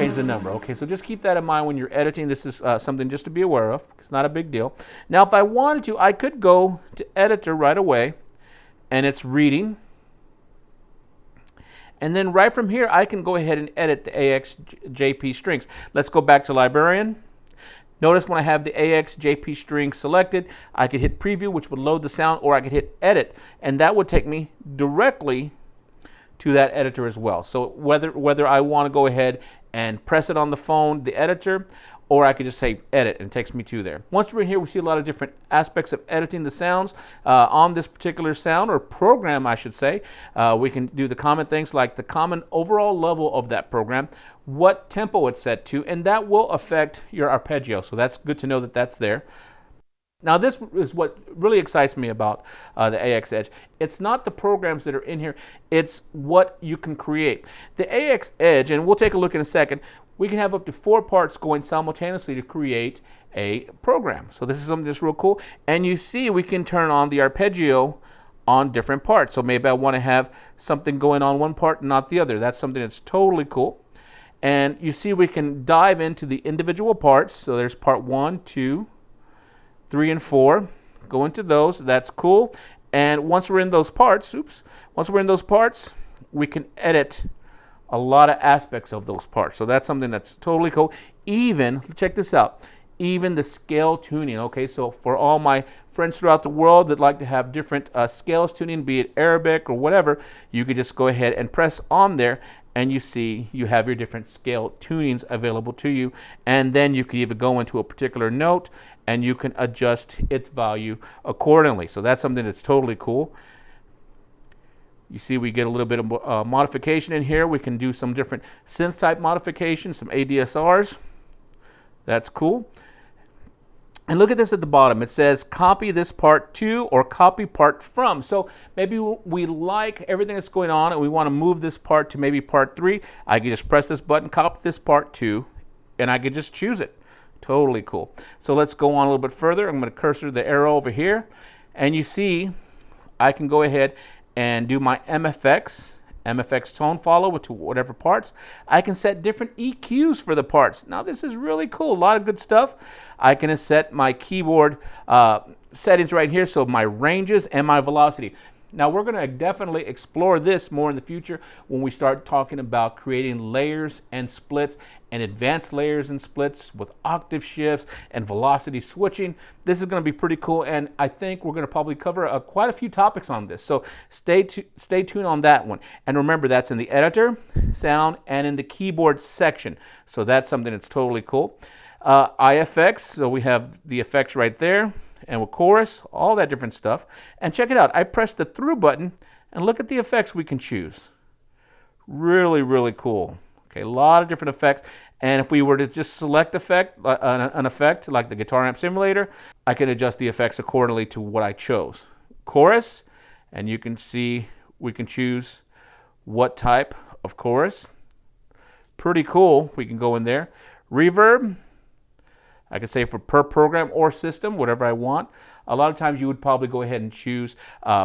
change the number. Okay, so just keep that in mind when you're editing. This is something just to be aware of. It's not a big deal. Now, if I wanted to, I could go to editor right away, and it's reading. And then right from here, I can go ahead and edit the AX-JP strings. Let's go back to Librarian. Notice when I have the AX-JP string selected, I could hit preview, which would load the sound, or I could hit edit, and that would take me directly to that editor as well. So whether I want to go ahead and press it on the phone, the editor, or I could just say edit, and it takes me to there. Once we're in here, we see a lot of different aspects of editing the sounds on this particular sound, or program, I should say. We can do the common things like the common overall level of that program, what tempo it's set to, and that will affect your arpeggio. So that's good to know that that's there. Now, this is what really excites me about the AX-Edge. It's not the programs that are in here, it's what you can create. The AX-Edge, and we'll take a look in a second, we can have up to 4 parts going simultaneously to create a program. So this is something that's real cool. And you see we can turn on the arpeggio on different parts. So maybe I want to have something going on one part and not the other. That's something that's totally cool. And you see we can dive into the individual parts. So there's part 1, 2, 3, and 4. Go into those. That's cool. And once we're in those parts, we can edit a lot of aspects of those parts. So that's something that's totally cool. Even, check this out, even the scale tuning. Okay, so for all my friends throughout the world that like to have different scales tuning, be it Arabic or whatever, you could just go ahead and press on there, and you see you have your different scale tunings available to you. And then you can even go into a particular note and you can adjust its value accordingly. So that's something that's totally cool. You see we get a little bit of modification in here. We can do some different synth type modifications, some ADSRs. That's cool. And look at this at the bottom. It says copy this part to or copy part from. So maybe we like everything that's going on and we want to move this part to maybe part 3. I can just press this button, copy this part to, and I can just choose it. Totally cool. So let's go on a little bit further. I'm going to cursor the arrow over here. And you see I can go ahead and do my MFX tone follow to whatever parts. I can set different EQs for the parts. Now this is really cool, a lot of good stuff. I can set my keyboard settings right here, so my ranges and my velocity. Now we're going to definitely explore this more in the future when we start talking about creating layers and splits and advanced layers and splits with octave shifts and velocity switching. This is going to be pretty cool, and I think we're going to probably cover quite a few topics on this. So stay tuned on that one. And remember, that's in the editor, sound, and in the keyboard section. So that's something that's totally cool. IFX, so we have the effects right there. And with chorus, all that different stuff. And check it out. I press the through button, and look at the effects we can choose. Really, really cool. Okay, a lot of different effects. And if we were to just select an effect like the guitar amp simulator, I can adjust the effects accordingly to what I chose. Chorus, and you can see we can choose what type of chorus. Pretty cool. We can go in there. Reverb. I could say for per program or system, whatever I want. A lot of times you would probably go ahead and choose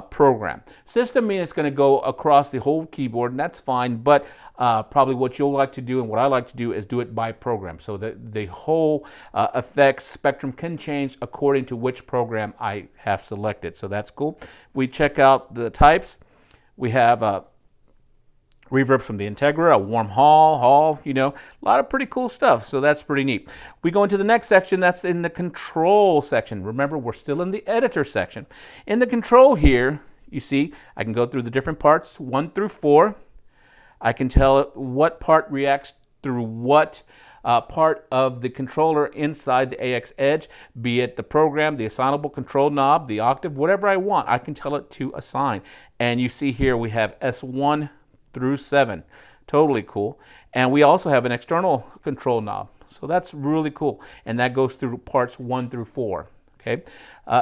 program. System means it's going to go across the whole keyboard, and that's fine, but probably what you'll like to do and what I like to do is do it by program. So the whole effects spectrum can change according to which program I have selected. So that's cool. We check out the types. We have reverb from the Integra, a warm hall, you know, a lot of pretty cool stuff. So that's pretty neat. We go into the next section. That's in the control section. Remember, we're still in the editor section. In the control here, you see, I can go through the different parts, 1 through 4. I can tell it what part reacts through what part of the controller inside the AX-Edge, be it the program, the assignable control knob, the octave, whatever I want, I can tell it to assign. And you see here we have S1 through 7. Totally cool. And we also have an external control knob. So that's really cool. And that goes through parts 1 through 4. Okay.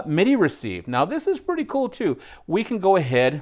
MIDI receive. Now this is pretty cool too. We can go ahead